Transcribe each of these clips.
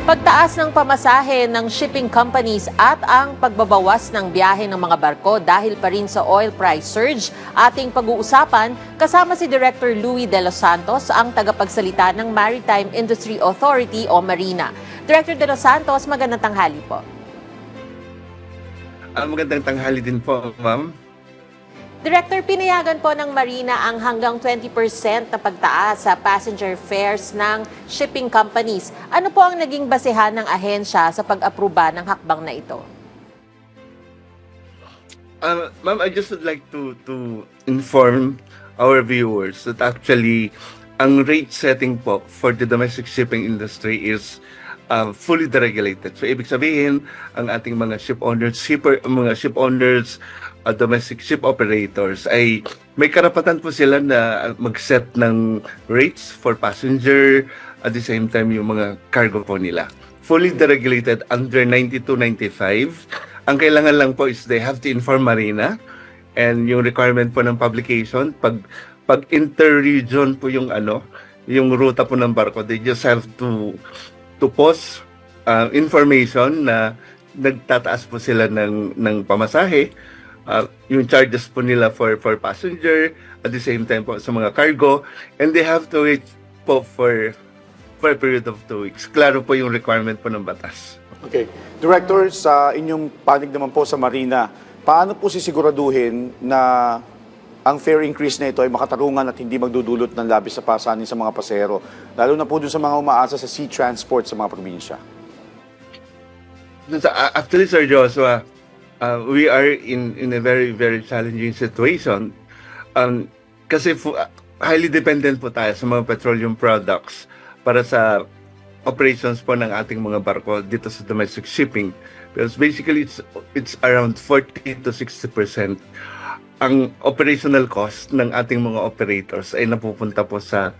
Pagtaas ng pamasahe ng shipping companies at ang pagbabawas ng biyahe ng mga barko dahil pa rin sa oil price surge, ating pag-uusapan kasama si Director Louie De Los Santos, ang tagapagsalita ng Maritime Industry Authority o Marina. Director De Los Santos, magandang tanghali po. Magandang tanghali din po, ma'am. Director, pinayagan po ng Marina ang hanggang 20% na pagtaas sa passenger fares ng shipping companies. Ano po ang naging basehan ng ahensya sa pag-aproba ng hakbang na ito? Ma'am, I just would like to inform our viewers that actually ang rate setting po for the domestic shipping industry is fully deregulated. So ibig sabihin, ang ating mga ship owners, domestic ship operators ay may karapatan po sila na mag-set ng rates for passenger, at the same time yung mga cargo po nila. Fully deregulated under 9295. Ang kailangan lang po is they have to inform Marina, and yung requirement po ng publication, pag inter-region po yung yung ruta po ng barko, they just have to post information na nagtataas po sila ng pamasahe, yung charges po nila for passenger, at the same time po sa mga cargo, and they have to wait po for a period of 2 weeks. Klaro po yung requirement po ng batas. Okay. Director, sa inyong panig naman po sa Marina, paano po sisiguraduhin na ang fare increase na ito ay makatarungan at hindi magdudulot ng labis sa pasanin sa mga pasahero, lalo na po dun sa mga umaasa sa sea transport sa mga probinsya? Actually, Sir Joshua, we are in a very, very challenging situation. Kasi highly dependent po tayo sa mga petroleum products para sa operations po ng ating mga barko dito sa domestic shipping. Because basically, it's around 40 to 60%. Ang operational cost ng ating mga operators ay napupunta po sa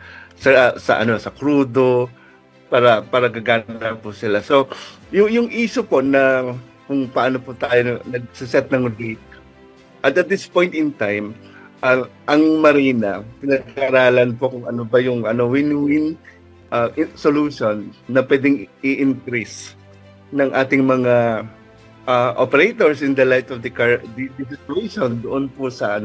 crudo para gagana po sila. So, yung issue po na kung paano po tayo nagsiset ng rate. At this point in time, ang Marina, pinag-aaralan po kung ano ba yung win-win solution na pwedeng i-increase ng ating mga operators in the light of the situation doon po sa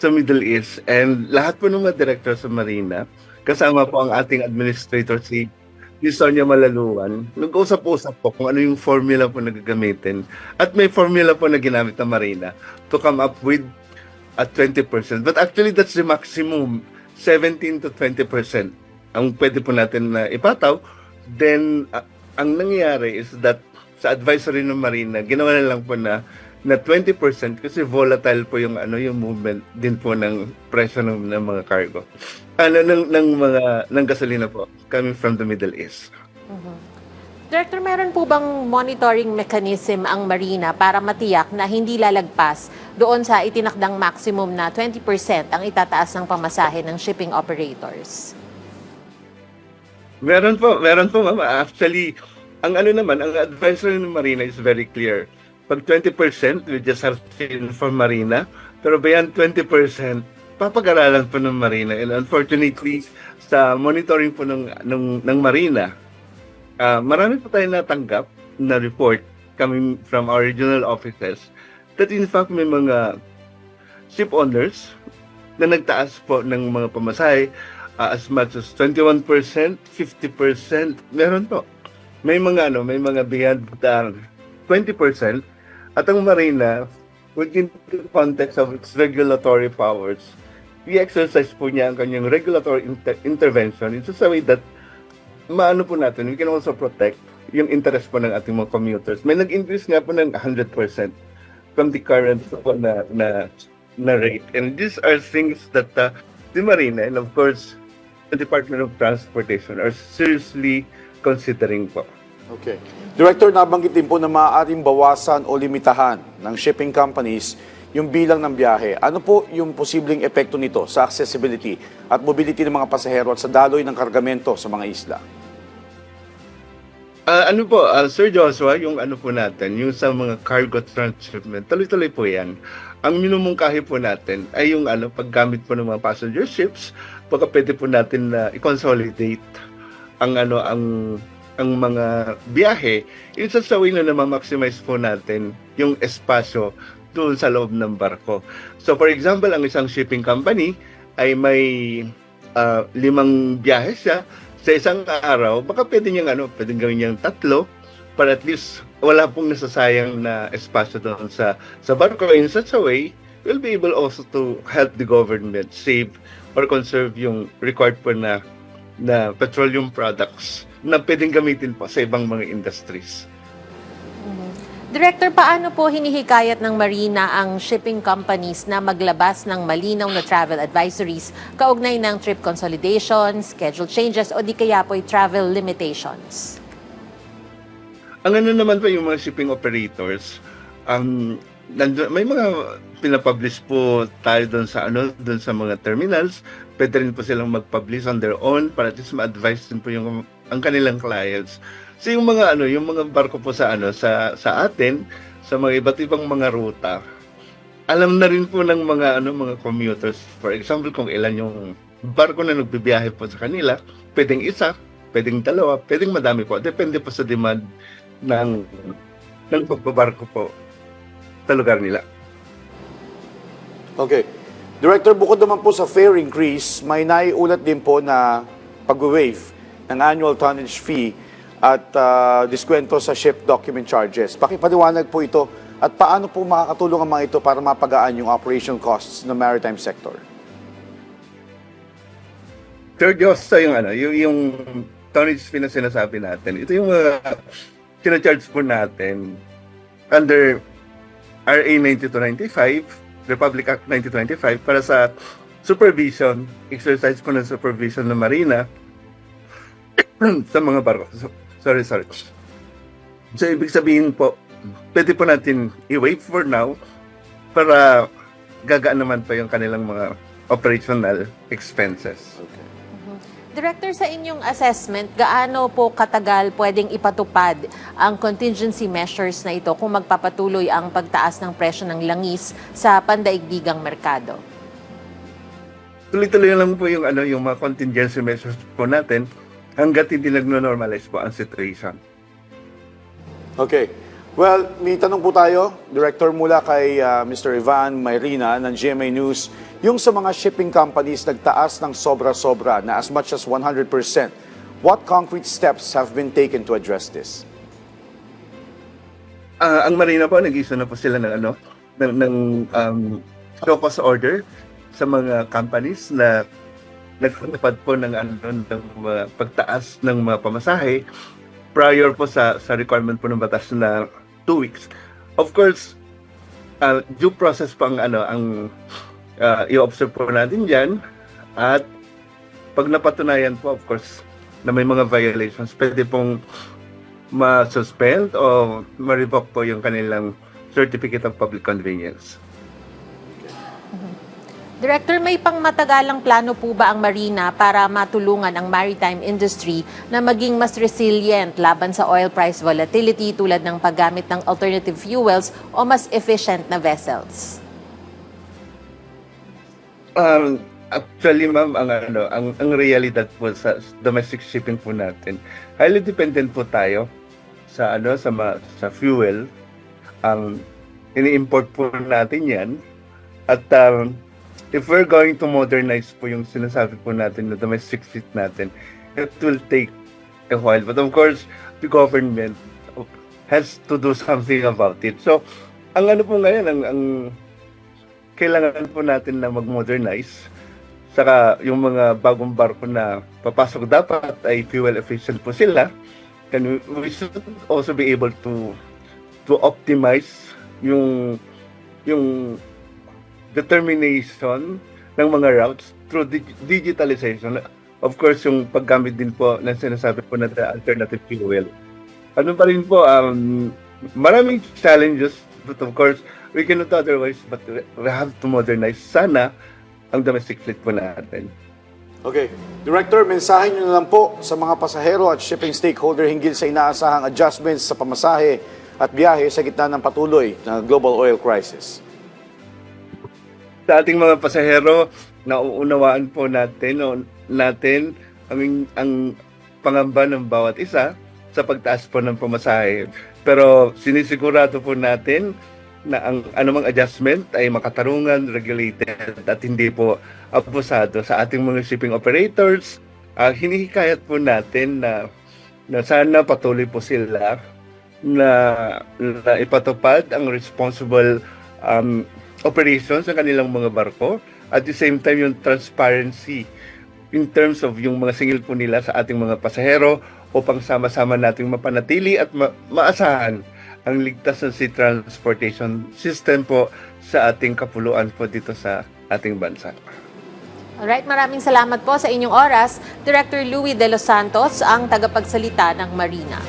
Middle East. And lahat po ng mga director sa Marina, kasama po ang ating administrator si Sonia Malaluan, nag-usap-usap po kung ano yung formula po na gagamitin. At may formula po na ginamit ng Marina to come up with 20%. But actually, that's the maximum, 17 to 20% ang pwede po natin na ipataw. Then, ang nangyayari is that sa advisory ng Marina, ginawa na lang po na 20% kasi volatile po yung yung movement din po ng presyo ng mga cargo. Ng gasolina po coming from the Middle East. Director, meron po bang monitoring mechanism ang Marina para matiyak na hindi lalagpas doon sa itinakdang maximum na 20% ang itataas ng pamasahe ng shipping operators? Meron po, ma'am. Actually, ang advisory ng Marina is very clear. Pag 20%, we just have to inform Marina. Pero beyond 20%, papag-aralan po ng Marina. And unfortunately, sa monitoring po ng Marina, marami po tayo natanggap na report coming from our regional offices that in fact may mga ship owners na nagtaas po ng mga pamasahe as much as 21%, 50%, meron po. May mga beyond 20%, at ang Marina, within the context of its regulatory powers, i-exercise po niya ang kanyang regulatory intervention in such a way that maano po natin, we can also protect yung interest po ng ating mga commuters. May nag-increase nga po ng 100% from the current po na rate. And these are things that the Marina and of course the Department of Transportation are seriously considering po. Okay. Director, nabanggit din po na maaaring bawasan o limitahan ng shipping companies yung bilang ng biyahe. Ano po yung posibleng epekto nito sa accessibility at mobility ng mga pasahero at sa daloy ng kargamento sa mga isla? Sir Joshua, yung po natin, yung sa mga cargo transshipment, tuloy-tuloy po yan. Ang minumungkahi po natin ay yung paggamit po ng mga passenger ships, baka pwede po natin na i-consolidate ang ang mga biyahe, isa sa way na ma-maximize po natin yung espasyo doon sa loob ng barko. So for example, ang isang shipping company ay may 5 biyahe siya sa isang araw, baka pwedeng gawin niyang 3 para at least wala pong nasasayang na espasyo doon sa barko. In such a way, we'll be able also to help the government save or conserve yung required po na petroleum products na pwedeng gamitin po sa ibang mga industries. Director, paano po hinihikayat ng Marina ang shipping companies na maglabas ng malinaw na travel advisories kaugnay ng trip consolidation, schedule changes o di kaya po'y travel limitations? Ang ano naman po yung mga shipping operators, may mga pinapublish po tayo doon sa mga terminals. Pwede rin po silang mag-publish on their own para at least ma-advise din po ang kanilang clients. So yung mga barko po sa atin, sa mga iba't ibang mga ruta, alam na rin po ng mga commuters. For example, kung ilan yung barko na nagbibiyahe po sa kanila, pwedeng 1, pwedeng 2, pwedeng madami po. Depende po sa demand ng pagbabarko po sa lugar nila. Okay. Director, bukod naman po sa fare increase, may naiulat din po na pag-waive ng annual tonnage fee at diskwento sa ship document charges. Pakipaliwanag po ito at paano po makakatulong ang mga ito para mapagaan yung operational costs ng maritime sector? Sir Josta, yung tonnage fee na sinasabi natin, ito yung kinacharge po natin under RA 9295, Republic Act 1925 para sa supervision, exercise po ng supervision ng Marina sa mga barko. Sorry. So, ibig sabihin po, pwede po natin i-waive for now para gagaan naman pa yung kanilang mga operational expenses. Okay. Director, sa inyong assessment, gaano po katagal pwedeng ipatupad ang contingency measures na ito kung magpapatuloy ang pagtaas ng presyo ng langis sa pandaigdigang merkado? Tuloy-tuloy lang po yung mga contingency measures po natin hangga't hindi nagno-normalize po ang situation. Okay. Well, may tanong po tayo, Director, mula kay Mr. Ivan Mayrina ng GMA News. Yung sa mga shipping companies nagtaas ng sobra-sobra na as much as 100%, what concrete steps have been taken to address this? Ang Marina po, nag-issue na po sila ng show cause order sa mga companies na nagtutupad po ng pagtaas ng mga pamasahe prior po sa requirement po ng batas na 2 weeks. Of course, due process po ang i-observe po natin dyan, at pag napatunayan po, of course, na may mga violations, pwede pong ma-suspend o ma-revoke po yung kanilang Certificate of Public Convenience. Director, may pangmatagalang plano po ba ang Marina para matulungan ang maritime industry na maging mas resilient laban sa oil price volatility tulad ng paggamit ng alternative fuels o mas efficient na vessels? Actually, ma'am, ang realidad po sa domestic shipping po natin, highly dependent po tayo sa fuel. Ini-import po natin 'yan. At if we're going to modernize po yung sinasabi po natin na domestic fleet natin, it will take a while. But of course, the government has to do something about it. So, ang po ngayon, ang kailangan po natin na mag-modernize. Saka yung mga bagong barko na papasok dapat ay fuel efficient po sila. And we should also be able to optimize yung determination ng mga routes through digitalization. Of course, yung paggamit din po ng sinasabi po na alternative fuel. Ano pa rin po, maraming challenges, but of course, we cannot otherwise, but we have to modernize sana ang domestic fleet po natin. Okay. Director, mensahe nyo na lang po sa mga pasahero at shipping stakeholder hinggil sa inaasahang adjustments sa pamasahe at biyahe sa gitna ng patuloy na global oil crisis. Sa ating mga pasahero, nauunawaan po natin ang pangamba ng bawat isa. sa pagtaas po ng pamasahe. Pero sinisigurado po natin na ang anumang adjustment ay makatarungan, regulated at hindi po abusado sa ating mga shipping operators. Hinihikayat po natin na sana patuloy po sila na ipatupad ang responsible operations ng kanilang mga barko. At the same time, yung transparency in terms of yung mga singil po nila sa ating mga pasahero upang sama-sama nating mapanatili at maasahan ang ligtas na sea transportation system po sa ating kapuluan po dito sa ating bansa. Alright, maraming salamat po sa inyong oras. Director Louie De Los Santos, ang tagapagsalita ng Marina.